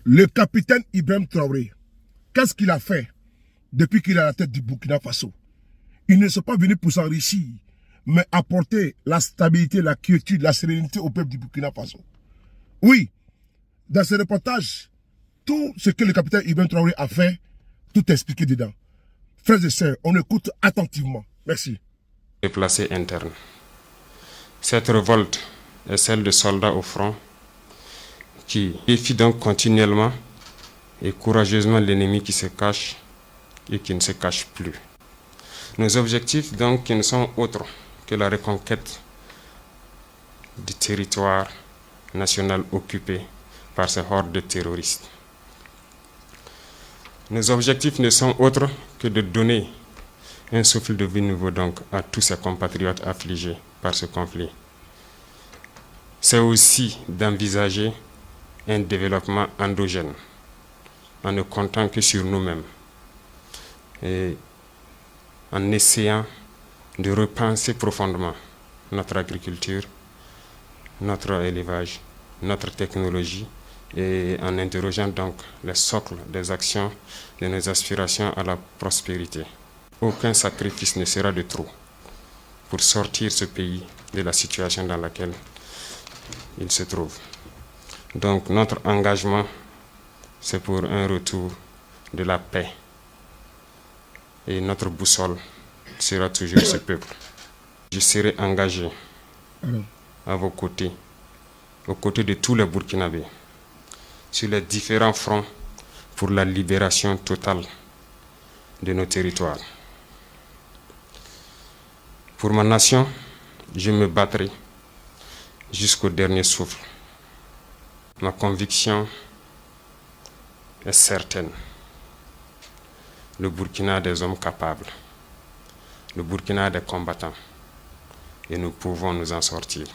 Le capitaine Ibrahim Traoré, qu'est-ce qu'il a fait depuis qu'il est à la tête du Burkina Faso? Il ne sont pas venus pour s'enrichir, mais apporter la stabilité, la quiétude, la sérénité au peuple du Burkina Faso. Oui, dans ce reportage, tout ce que le capitaine Ibrahim Traoré a fait, tout est expliqué dedans. Frères et sœurs, on écoute attentivement. Merci. Déplacés internes. Cette révolte est celle de soldats au front qui défient donc continuellement et courageusement l'ennemi qui se cache et qui ne se cache plus. Nos objectifs donc qui ne sont autres que la reconquête du territoire national occupé par ces hordes de terroristes. Nos objectifs ne sont autres que de donner un souffle de vie nouveau donc à tous ces compatriotes affligés par ce conflit. C'est aussi d'envisager un développement endogène en ne comptant que sur nous-mêmes et en essayant de repenser profondément notre agriculture, notre élevage, notre technologie et en interrogeant donc les socles des actions de nos aspirations à la prospérité. Aucun sacrifice ne sera de trop pour sortir ce pays de la situation dans laquelle il se trouve. Donc notre engagement, c'est pour un retour de la paix. Et notre boussole sera toujours ce peuple. Je serai engagé à vos côtés, aux côtés de tous les Burkinabés, sur les différents fronts pour la libération totale de nos territoires. Pour ma nation, je me battrai jusqu'au dernier souffle. Ma conviction est certaine. Le Burkina a des hommes capables. Le Burkina a des combattants. Et nous pouvons nous en sortir.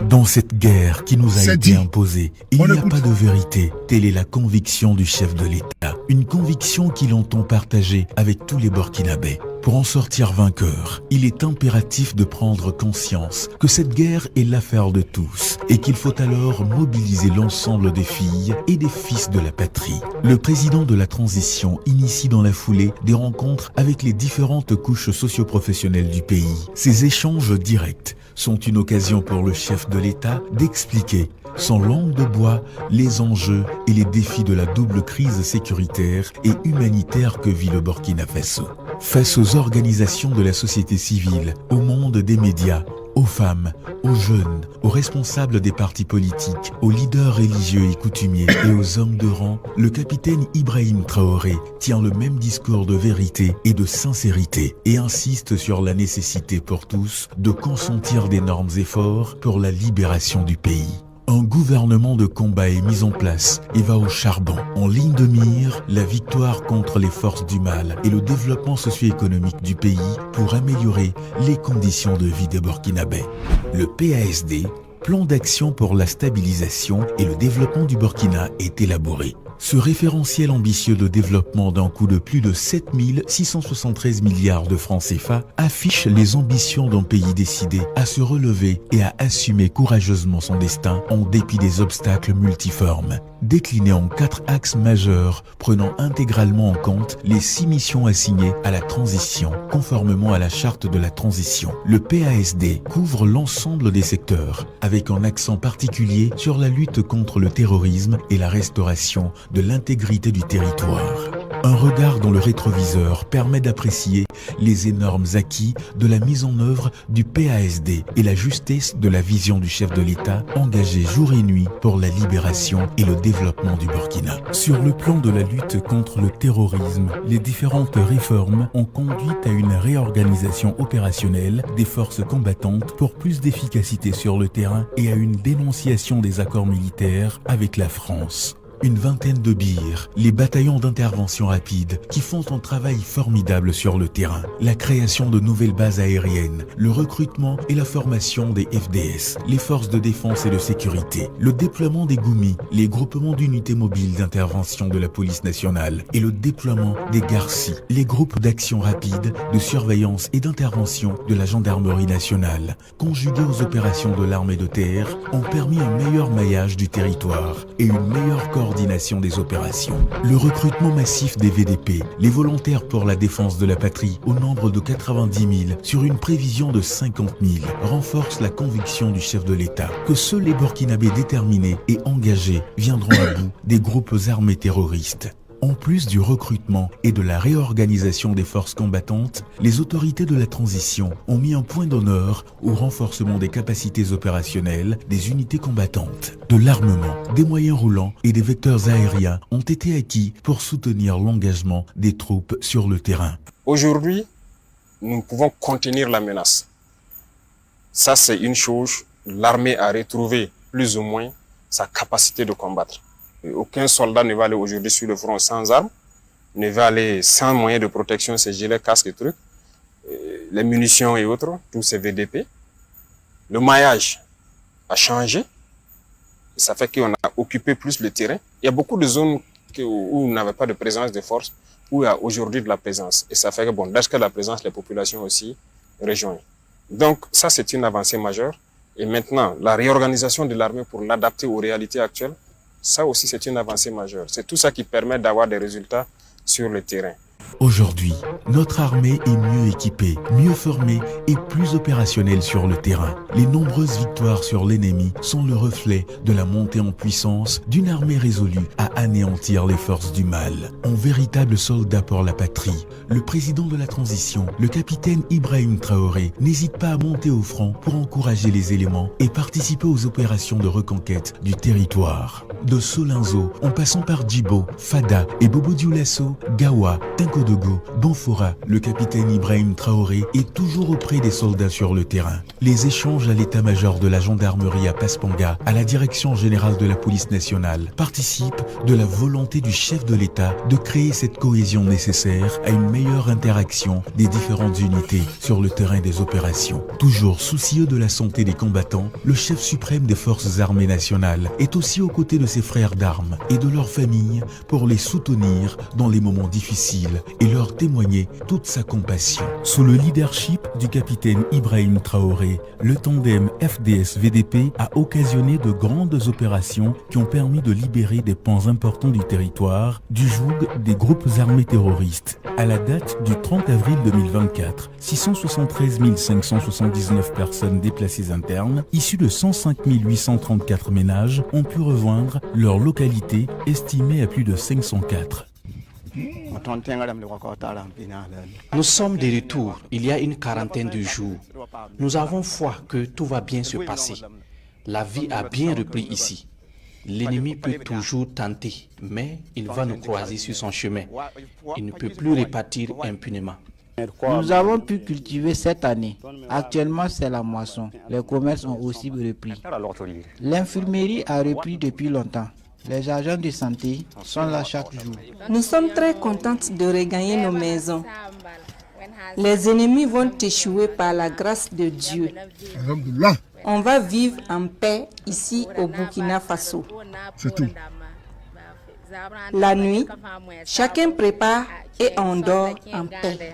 Dans cette guerre qui nous a été imposée, il n'y a pas de vérité. Telle est la conviction du chef de l'État. Une conviction qu'il entend partager avec tous les Burkinabés. Pour en sortir vainqueur, il est impératif de prendre conscience que cette guerre est l'affaire de tous et qu'il faut alors mobiliser l'ensemble des filles et des fils de la patrie. Le président de la transition initie dans la foulée des rencontres avec les différentes couches socio-professionnelles du pays. Ces échanges directs sont une occasion pour le chef de l'État d'expliquer sans langue de bois les enjeux et les défis de la double crise sécuritaire et humanitaire que vit le Burkina Faso. Face aux organisations de la société civile, au monde des médias, aux femmes, aux jeunes, aux responsables des partis politiques, aux leaders religieux et coutumiers et aux hommes de rang, le capitaine Ibrahim Traoré tient le même discours de vérité et de sincérité et insiste sur la nécessité pour tous de consentir d'énormes efforts pour la libération du pays. Un gouvernement de combat est mis en place et va au charbon. En ligne de mire, la victoire contre les forces du mal et le développement socio-économique du pays pour améliorer les conditions de vie des Burkinabés. Le PASD, plan d'action pour la stabilisation et le développement du Burkina, est élaboré. Ce référentiel ambitieux de développement d'un coût de plus de 7 673 milliards de francs CFA affiche les ambitions d'un pays décidé à se relever et à assumer courageusement son destin en dépit des obstacles multiformes. Décliné en 4 axes majeurs prenant intégralement en compte les 6 missions assignées à la transition conformément à la charte de la transition. Le PASD couvre l'ensemble des secteurs avec un accent particulier sur la lutte contre le terrorisme et la restauration de l'intégrité du territoire. Un regard dans le rétroviseur permet d'apprécier les énormes acquis de la mise en œuvre du PASD et la justesse de la vision du chef de l'État engagé jour et nuit pour la libération et le développement du Burkina. Sur le plan de la lutte contre le terrorisme, les différentes réformes ont conduit à une réorganisation opérationnelle des forces combattantes pour plus d'efficacité sur le terrain et à une dénonciation des accords militaires avec la France. Une vingtaine de BIR, les bataillons d'intervention rapide qui font un travail formidable sur le terrain, la création de nouvelles bases aériennes, le recrutement et la formation des FDS, les forces de défense et de sécurité, le déploiement des GOUMI, les groupements d'unités mobiles d'intervention de la police nationale et le déploiement des GARCI, les groupes d'action rapide, de surveillance et d'intervention de la gendarmerie nationale, conjugués aux opérations de l'armée de terre, ont permis un meilleur maillage du territoire et une meilleure coordination coordination des opérations. Le recrutement massif des VDP, les volontaires pour la défense de la patrie, au nombre de 90 000 sur une prévision de 50 000, renforce la conviction du chef de l'État que seuls les Burkinabés déterminés et engagés viendront à bout des groupes armés terroristes. En plus du recrutement et de la réorganisation des forces combattantes, les autorités de la transition ont mis un point d'honneur au renforcement des capacités opérationnelles des unités combattantes. De l'armement, des moyens roulants et des vecteurs aériens ont été acquis pour soutenir l'engagement des troupes sur le terrain. Aujourd'hui, nous pouvons contenir la menace. Ça, c'est une chose. L'armée a retrouvé plus ou moins sa capacité de combattre. Aucun soldat ne va aller aujourd'hui sur le front sans armes, ne va aller sans moyens de protection, ses gilets, casques et trucs, les munitions et autres, tous ces VDP. Le maillage a changé, ça fait qu'on a occupé plus le terrain. Il y a beaucoup de zones où on n'avait pas de présence de force, où il y a aujourd'hui de la présence. Et ça fait que, bon, dès que la présence, les populations aussi rejoignent. Donc ça, c'est une avancée majeure. Et maintenant, la réorganisation de l'armée pour l'adapter aux réalités actuelles, ça aussi, c'est une avancée majeure. C'est tout ça qui permet d'avoir des résultats sur le terrain. Aujourd'hui, notre armée est mieux équipée, mieux formée et plus opérationnelle sur le terrain. Les nombreuses victoires sur l'ennemi sont le reflet de la montée en puissance d'une armée résolue à anéantir les forces du mal. En véritable soldat pour la patrie, le président de la transition, le capitaine Ibrahim Traoré, n'hésite pas à monter au front pour encourager les éléments et participer aux opérations de reconquête du territoire. De Solinzo, en passant par Djibo, Fada et Bobo Dioulasso, Gawa, Tinkodogo, Banfora, le capitaine Ibrahim Traoré est toujours auprès des soldats sur le terrain. Les échanges à l'état-major de la gendarmerie à Paspanga, à la direction générale de la police nationale, participent de la volonté du chef de l'État de créer cette cohésion nécessaire à une meilleure interaction des différentes unités sur le terrain des opérations. Toujours soucieux de la santé des combattants, le chef suprême des forces armées nationales est aussi aux côtés de ses frères d'armes et de leurs familles pour les soutenir dans les moments difficiles et leur témoigner toute sa compassion. Sous le leadership du capitaine Ibrahim Traoré, le tandem FDS-VDP a occasionné de grandes opérations qui ont permis de libérer des pans importants du territoire du joug des groupes armés terroristes. À la date du 30 avril 2024, 673 579 personnes déplacées internes, issues de 105 834 ménages, ont pu rejoindre leur localité estimée à plus de 504. Nous sommes de retour il y a une quarantaine de jours. Nous avons foi que tout va bien se passer. La vie a bien repris ici. L'ennemi peut toujours tenter, mais il va nous croiser sur son chemin. Il ne peut plus repartir impunément. Nous avons pu cultiver cette année. Actuellement, c'est la moisson. Les commerces ont aussi repris. L'infirmerie a repris depuis longtemps. Les agents de santé sont là chaque jour. Nous sommes très contentes de regagner nos maisons. Les ennemis vont échouer par la grâce de Dieu. On va vivre en paix ici au Burkina Faso. C'est tout. La nuit, chacun prépare et on dort en paix.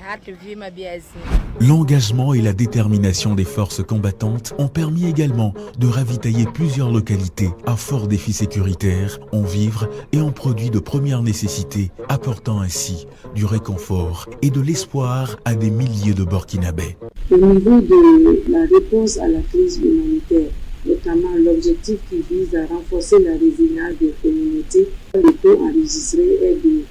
L'engagement et la détermination des forces combattantes ont permis également de ravitailler plusieurs localités à fort défi sécuritaire en vivres et en produits de première nécessité, apportant ainsi du réconfort et de l'espoir à des milliers de Burkinabés. Au niveau de la réponse à la crise humanitaire, notamment l'objectif qui vise à renforcer la résilience des communautés, le taux enregistré est de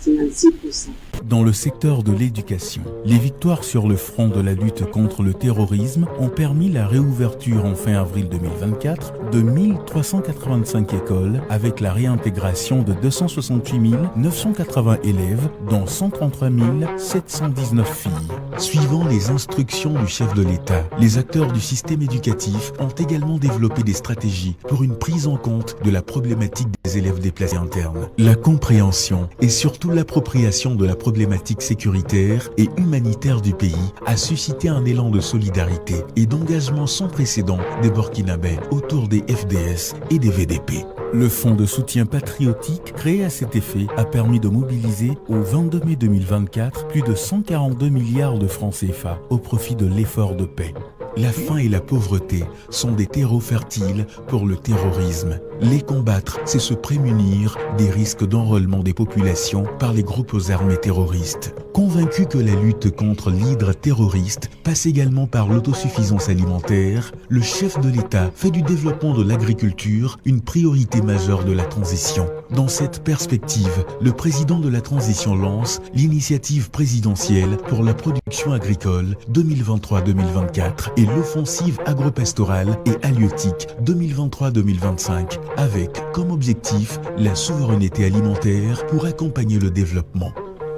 94,56%. Dans le secteur de l'éducation, les victoires sur le front de la lutte contre le terrorisme ont permis la réouverture en fin avril 2024 de 1385 écoles avec la réintégration de 268 980 élèves, dont 133 719 filles. Suivant les instructions du chef de l'État, les acteurs du système éducatif ont également développé des stratégies pour une prise en compte de la problématique des élèves déplacés internes. La compréhension et surtout l'appropriation de la problématique sécuritaire et humanitaire du pays a suscité un élan de solidarité et d'engagement sans précédent des Burkinabés autour des FDS et des VDP. Le fonds de soutien patriotique créé à cet effet a permis de mobiliser au 22 mai 2024 plus de 142 milliards de francs CFA au profit de l'effort de paix. La faim et la pauvreté sont des terreaux fertiles pour le terrorisme. Les combattre, c'est se prémunir des risques d'enrôlement des populations par les groupes armés terroristes. Convaincu que la lutte contre l'hydre terroriste passe également par l'autosuffisance alimentaire, le chef de l'État fait du développement de l'agriculture une priorité majeure de la transition. Dans cette perspective, le président de la transition lance l'initiative présidentielle pour la production agricole 2023-2024 et l'offensive agropastorale et halieutique 2023-2025 avec comme objectif la souveraineté alimentaire pour accompagner le développement.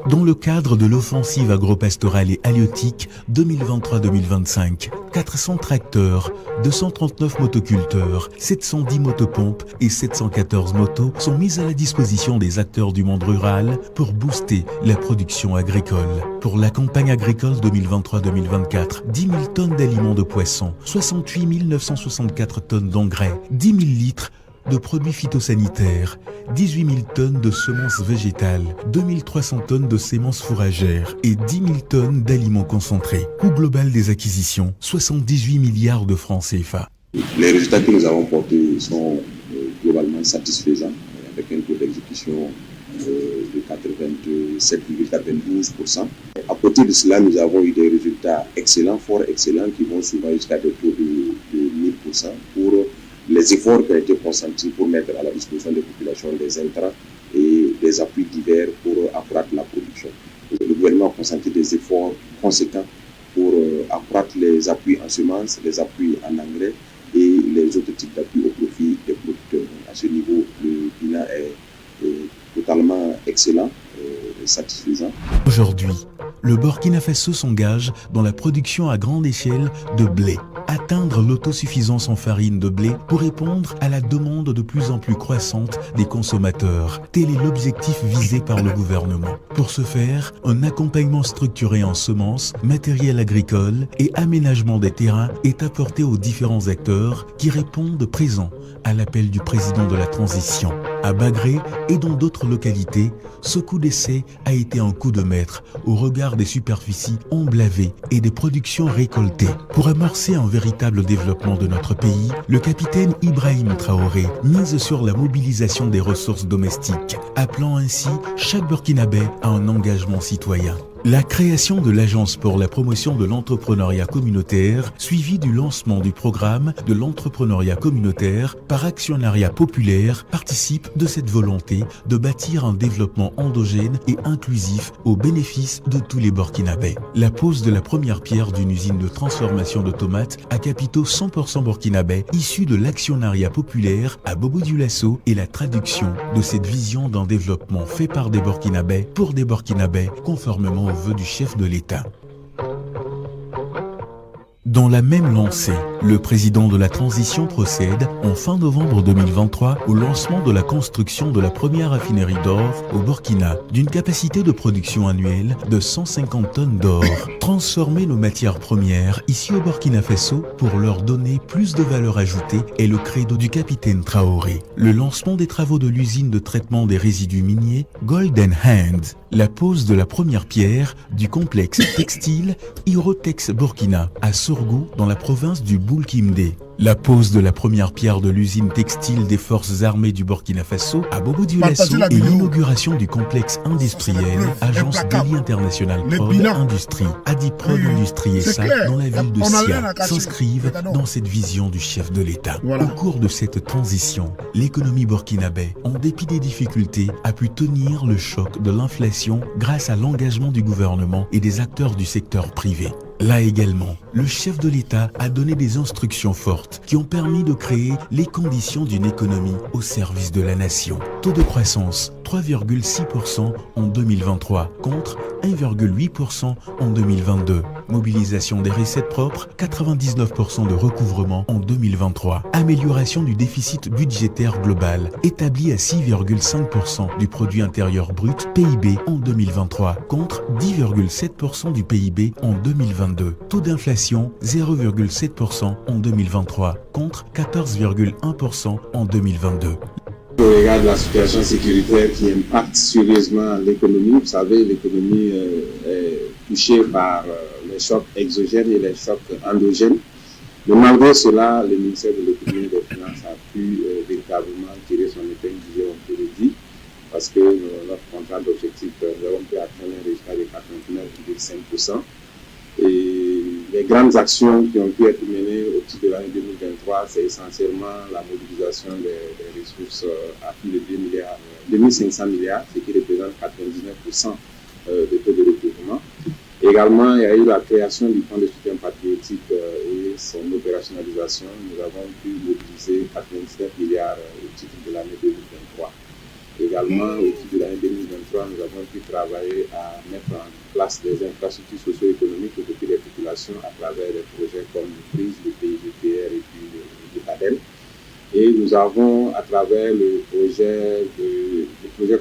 Dans le cadre de l'offensive agropastorale et halieutique 2023-2025, 400 tracteurs, 239 motoculteurs, 710 motopompes et 714 motos sont mis à la disposition des acteurs du monde rural pour booster la production agricole. Pour la campagne agricole 2023-2024, 10 000 tonnes d'aliments de poissons, 68 964 tonnes d'engrais, 10 000 litres de produits phytosanitaires, 18 000 tonnes de semences végétales, 2 300 tonnes de semences fourragères et 10 000 tonnes d'aliments concentrés. Coût global des acquisitions, 78 milliards de francs CFA. Les résultats que nous avons portés sont globalement satisfaisants, avec un taux d'exécution de 87,92%. À côté de cela, nous avons eu des résultats excellents, fort excellents, qui vont souvent jusqu'à des taux de 1000% pour les efforts qui ont été consentis pour mettre à la disposition des populations des intrants et des appuis divers pour accroître la production. Le gouvernement a consenti des efforts conséquents pour accroître les appuis en semences, les appuis en engrais et les autres types d'appuis au profit des producteurs. À ce niveau, le bilan est totalement excellent et satisfaisant. Aujourd'hui, le Burkina Faso s'engage dans la production à grande échelle de blé. Atteindre l'autosuffisance en farine de blé pour répondre à la demande de plus en plus croissante des consommateurs. Tel est l'objectif visé par le gouvernement. Pour ce faire, un accompagnement structuré en semences, matériel agricole et aménagement des terrains est apporté aux différents acteurs qui répondent présents à l'appel du président de la transition. À Bagré et dans d'autres localités, ce coup d'essai a été un coup de maître au regard des superficies emblavées et des productions récoltées. Pour amorcer un véritable développement de notre pays, le capitaine Ibrahim Traoré mise sur la mobilisation des ressources domestiques, appelant ainsi chaque Burkinabé à un engagement citoyen. La création de l'Agence pour la promotion de l'entrepreneuriat communautaire, suivie du lancement du programme de l'entrepreneuriat communautaire par actionnariat populaire, participe de cette volonté de bâtir un développement endogène et inclusif au bénéfice de tous les Burkinabés. La pose de la première pierre d'une usine de transformation de tomates à capitaux 100% burkinabés issue de l'actionnariat populaire à Bobo-Dioulasso est la traduction de cette vision d'un développement fait par des Burkinabés pour des Burkinabés conformément aux vœux du chef de l'État. Dans la même lancée, le président de la transition procède en fin novembre 2023 au lancement de la construction de la première raffinerie d'or au Burkina, d'une capacité de production annuelle de 150 tonnes d'or. Transformer nos matières premières ici au Burkina Faso pour leur donner plus de valeur ajoutée est le credo du capitaine Traoré. Le lancement des travaux de l'usine de traitement des résidus miniers Golden Hand, la pose de la première pierre du complexe textile Hirotex Burkina à Sorgho dans la province du Boulkimdé. La pose de la première pierre de l'usine textile des forces armées du Burkina Faso à Bobo-Dioulasso et l'inauguration du complexe industriel Agence Delhi International Prod Industrie, Adiprod Industrie et ça dans la ville de Sia s'inscrivent dans cette vision du chef de l'État. Au cours de cette transition, l'économie burkinabé, en dépit des difficultés, a pu tenir le choc de l'inflation grâce à l'engagement du gouvernement et des acteurs du secteur privé. Là également, le chef de l'État a donné des instructions fortes qui ont permis de créer les conditions d'une économie au service de la nation. Taux de croissance 3,6% en 2023 contre 1,8% en 2022. Mobilisation des recettes propres, 99% de recouvrement en 2023. Amélioration du déficit budgétaire global, établi à 6,5% du produit intérieur brut PIB en 2023 contre 10,7% du PIB en 2022. Taux d'inflation 0,7% en 2023 contre 14,1% en 2022. On regarde la situation sécuritaire qui impacte sérieusement l'économie. Vous savez, l'économie est touchée par les chocs exogènes et les chocs endogènes. Mais malgré cela, le ministère de l'Économie et des Finances a pu véritablement tirer son épingle du jeu, on peut le dire, parce que notre contrat d'objectif, nous avons pu atteindre un résultat de 89,5%. Et les grandes actions qui ont pu être menées au titre de l'année 2023, c'est essentiellement la mobilisation des ressources à plus de 2500 milliards, ce qui représente 99% de taux de recouvrement. Également, il y a eu la création du fonds de soutien patriotique et son opérationnalisation. Nous avons pu mobiliser 99 milliards au titre de l'année 2023. Également, au titre de l'année 2023, nous avons pu travailler à mettre en place des infrastructures socio-économiques au profit des populations à travers des projets comme le PRIS, le PIGPR et puis le PADEL. Et nous avons, à travers le projet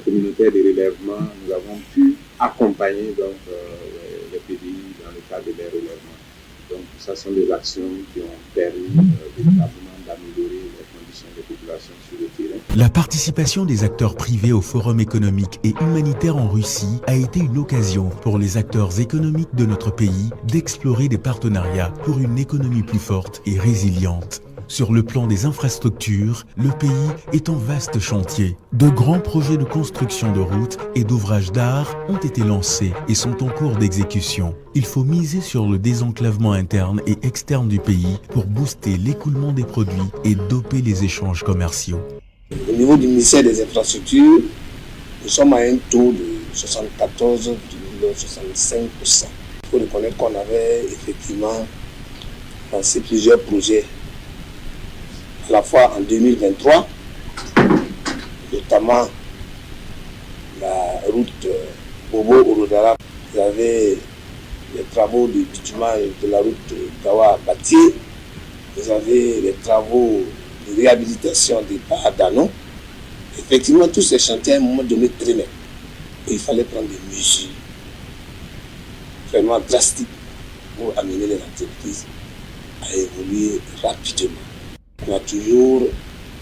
communautaire de relèvement, nous avons pu accompagner donc, les PDI dans le cadre des relèvements. Donc, ça sont des actions qui ont permis véritablement d'améliorer les conditions des populations sur le terrain. La participation des acteurs privés au Forum économique et humanitaire en Russie a été une occasion pour les acteurs économiques de notre pays d'explorer des partenariats pour une économie plus forte et résiliente. Sur le plan des infrastructures, le pays est en vaste chantier. De grands projets de construction de routes et d'ouvrages d'art ont été lancés et sont en cours d'exécution. Il faut miser sur le désenclavement interne et externe du pays pour booster l'écoulement des produits et doper les échanges commerciaux. Au niveau du ministère des Infrastructures, nous sommes à un taux de 74,65%. Il faut reconnaître qu'on avait effectivement lancé plusieurs projets à la fois en 2023, notamment la route Bobo-Orodara. Vous avez les travaux de bitument de la route Gawa-Batié. Vous avez les travaux de réhabilitation des Bahadano. Effectivement, tous ces chantiers à un moment donné traînaient. Il fallait prendre des mesures vraiment drastiques pour amener les entreprises à évoluer rapidement. On a toujours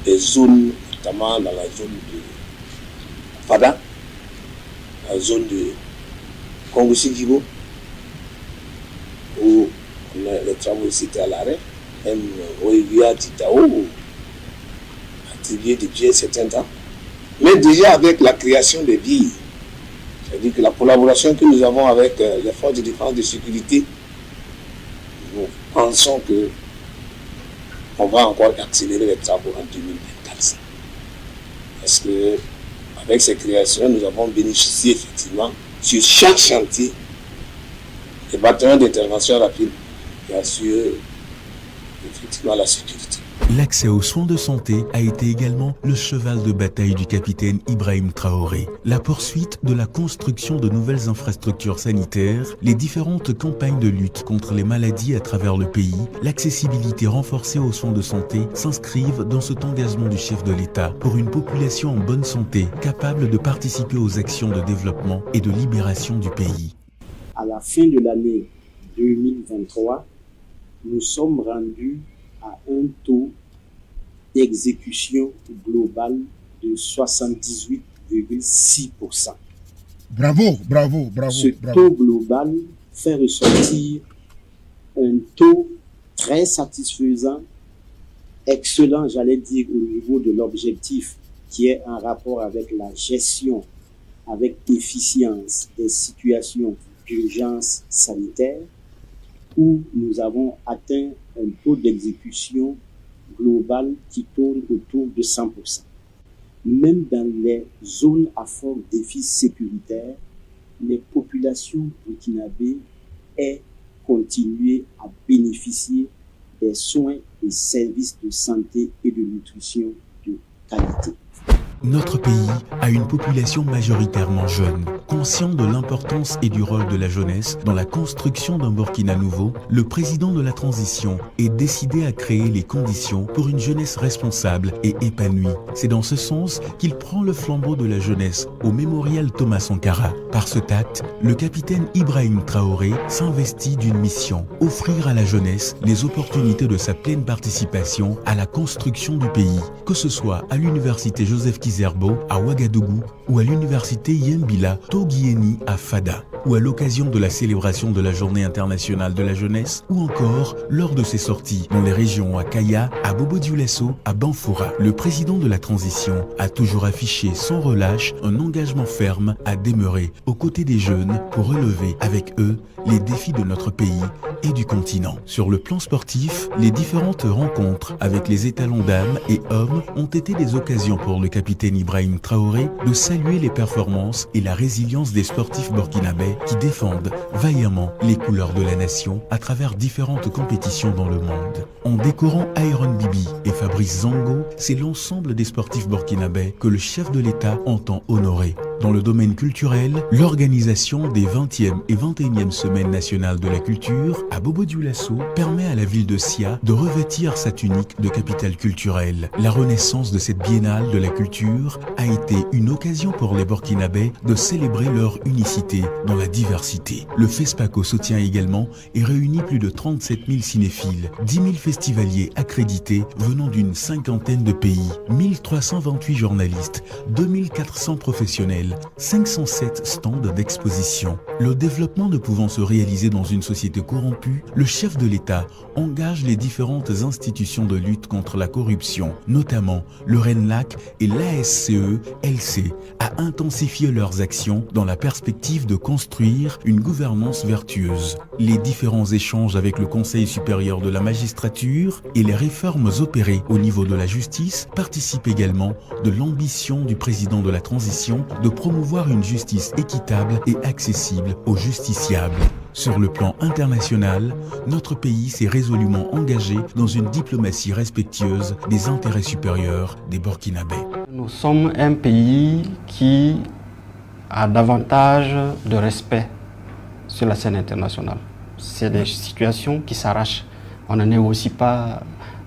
des zones, notamment dans la zone de Fada, la zone de Congo-Sigibo, où les travaux étaient à l'arrêt, même Oivia, Titao, attribué depuis un certain temps. Mais déjà avec la création des villes, c'est-à-dire que la collaboration que nous avons avec les forces de défense et de sécurité, nous pensons que on va encore accélérer les travaux en 2024. Parce que avec ces créations, nous avons bénéficié effectivement sur chaque chantier des bâtiments d'intervention rapide qui assurent effectivement la sécurité. L'accès aux soins de santé a été également le cheval de bataille du capitaine Ibrahim Traoré. La poursuite de la construction de nouvelles infrastructures sanitaires, les différentes campagnes de lutte contre les maladies à travers le pays, l'accessibilité renforcée aux soins de santé s'inscrivent dans cet engagement du chef de l'État pour une population en bonne santé, capable de participer aux actions de développement et de libération du pays. À la fin de l'année 2023, nous sommes rendus à un taux d'exécution globale de 78,6%. Bravo. Ce taux global fait ressortir un taux très satisfaisant, excellent, j'allais dire, au niveau de l'objectif qui est en rapport avec la gestion, avec efficience des situations d'urgence sanitaire, où nous avons atteint un taux d'exécution global qui tourne autour de 100%. Même dans les zones à fort défi sécuritaire, les populations burkinabées aient continué à bénéficier des soins et services de santé et de nutrition de qualité. Notre pays a une population majoritairement jeune. Conscient de l'importance et du rôle de la jeunesse dans la construction d'un Burkina nouveau, le président de la transition est décidé à créer les conditions pour une jeunesse responsable et épanouie. C'est dans ce sens qu'il prend le flambeau de la jeunesse au mémorial Thomas Sankara. Par ce tact, le capitaine Ibrahim Traoré s'investit d'une mission, offrir à la jeunesse les opportunités de sa pleine participation à la construction du pays, que ce soit à l'université Joseph Kizerbo à Ouagadougou ou à l'université Yembila Togieni à Fada. ou à l'occasion de la célébration de la Journée internationale de la jeunesse, ou encore lors de ses sorties dans les régions à Kaya, à Bobo-Dioulasso, à Banfoura. Le président de la transition a toujours affiché sans relâche un engagement ferme à demeurer aux côtés des jeunes pour relever avec eux les défis de notre pays et du continent. Sur le plan sportif, les différentes rencontres avec les étalons d'âme et hommes ont été des occasions pour le capitaine Ibrahim Traoré de saluer les performances et la résilience des sportifs burkinabés qui défendent vaillamment les couleurs de la nation à travers différentes compétitions dans le monde. En décorant Iron Bibi et Fabrice Zango, c'est l'ensemble des sportifs burkinabés que le chef de l'État entend honorer. Dans le domaine culturel, l'organisation des 20e et 21e Semaines nationales de la culture à Bobo-Dioulasso permet à la ville de Sia de revêtir sa tunique de capitale culturelle. La renaissance de cette biennale de la culture a été une occasion pour les Burkinabés de célébrer leur unicité dans la diversité. Le FESPACO soutient également et réunit plus de 37 000 cinéphiles, 10 000 festivaliers accrédités venant d'une cinquantaine de pays, 1328 journalistes, 2400 professionnels, 507 stands d'exposition. Le développement ne pouvant se réaliser dans une société corrompue, le chef de l'État engage les différentes institutions de lutte contre la corruption, notamment le RENLAC et l'ASCE-LC, à intensifier leurs actions dans la perspective de construire une gouvernance vertueuse. Les différents échanges avec le Conseil supérieur de la magistrature et les réformes opérées au niveau de la justice participent également de l'ambition du président de la transition de promouvoir une justice équitable et accessible aux justiciables. Sur le plan international, notre pays s'est résolument engagé dans une diplomatie respectueuse des intérêts supérieurs des Burkinabés. Nous sommes un pays qui a davantage de respect sur la scène internationale. C'est des situations qui s'arrachent. On ne négocie pas,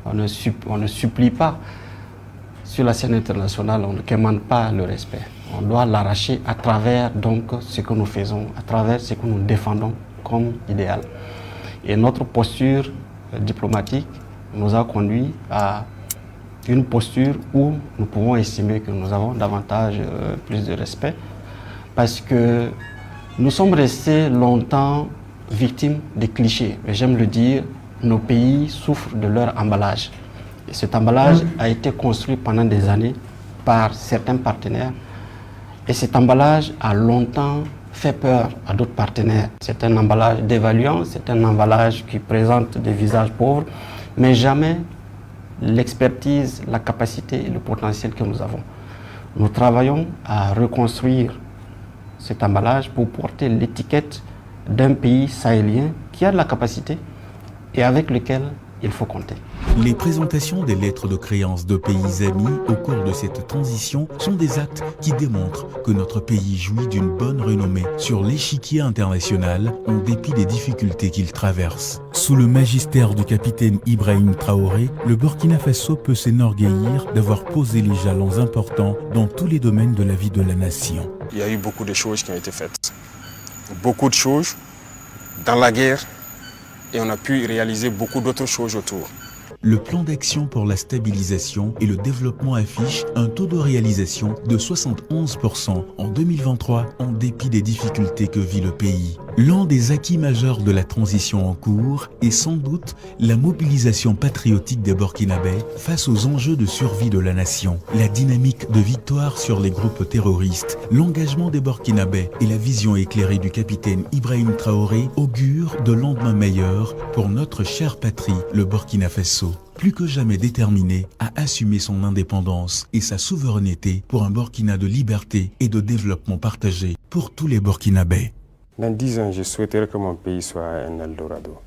on ne supplie pas. Sur la scène internationale, on ne commande pas le respect. On doit l'arracher à travers donc ce que nous faisons, à travers ce que nous défendons comme idéal. Et notre posture diplomatique nous a conduit à une posture où nous pouvons estimer que nous avons davantage plus de respect parce que nous sommes restés longtemps victimes des clichés. Et j'aime le dire, nos pays souffrent de leur emballage. Et cet emballage a été construit pendant des années par certains partenaires. Et cet emballage a longtemps fait peur à d'autres partenaires. C'est un emballage dévaluant, c'est un emballage qui présente des visages pauvres, mais jamais l'expertise, la capacité et le potentiel que nous avons. Nous travaillons à reconstruire cet emballage pour porter l'étiquette d'un pays sahélien qui a de la capacité et avec lequel il faut compter. Les présentations des lettres de créance de pays amis au cours de cette transition sont des actes qui démontrent que notre pays jouit d'une bonne renommée sur l'échiquier international en dépit des difficultés qu'il traverse. Sous le magistère du capitaine Ibrahim Traoré, le Burkina Faso peut s'enorgueillir d'avoir posé les jalons importants dans tous les domaines de la vie de la nation. Il y a eu beaucoup de choses qui ont été faites. Beaucoup de choses dans la guerre et on a pu réaliser beaucoup d'autres choses autour. Le plan d'action pour la stabilisation et le développement affiche un taux de réalisation de 71% en 2023 en dépit des difficultés que vit le pays. L'un des acquis majeurs de la transition en cours est sans doute la mobilisation patriotique des Burkinabés face aux enjeux de survie de la nation. La dynamique de victoire sur les groupes terroristes, l'engagement des Burkinabés et la vision éclairée du capitaine Ibrahim Traoré augurent de lendemains meilleurs pour notre chère patrie, le Burkina Faso. Plus que jamais déterminé à assumer son indépendance et sa souveraineté pour un Burkina de liberté et de développement partagé pour tous les Burkinabés. Dans 10 ans, je souhaiterais que mon pays soit un Eldorado.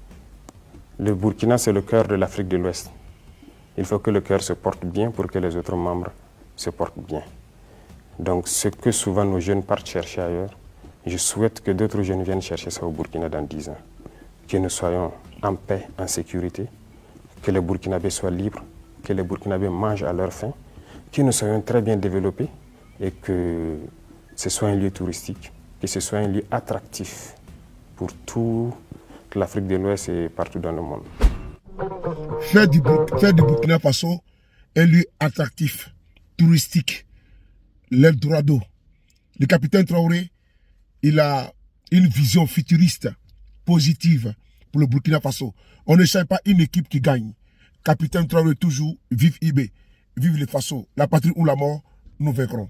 Le Burkina, c'est le cœur de l'Afrique de l'Ouest. Il faut que le cœur se porte bien pour que les autres membres se portent bien. Donc, ce que souvent nos jeunes partent chercher ailleurs, je souhaite que d'autres jeunes viennent chercher ça au Burkina dans 10 ans. Que nous soyons en paix, en sécurité, que les Burkinabés soient libres, que les Burkinabés mangent à leur faim, que nous soyons très bien développés et que ce soit un lieu touristique, que ce soit un lieu attractif pour toute l'Afrique de l'Ouest et partout dans le monde. Faire du Burkina Faso un lieu attractif, touristique, l'Eldorado. Le capitaine Traoré, il a une vision futuriste, positive pour le Burkina Faso. On ne cherche pas une équipe qui gagne. Capitaine Traoré toujours, vive IB, vive les Faso. La patrie ou la mort, nous vaincrons.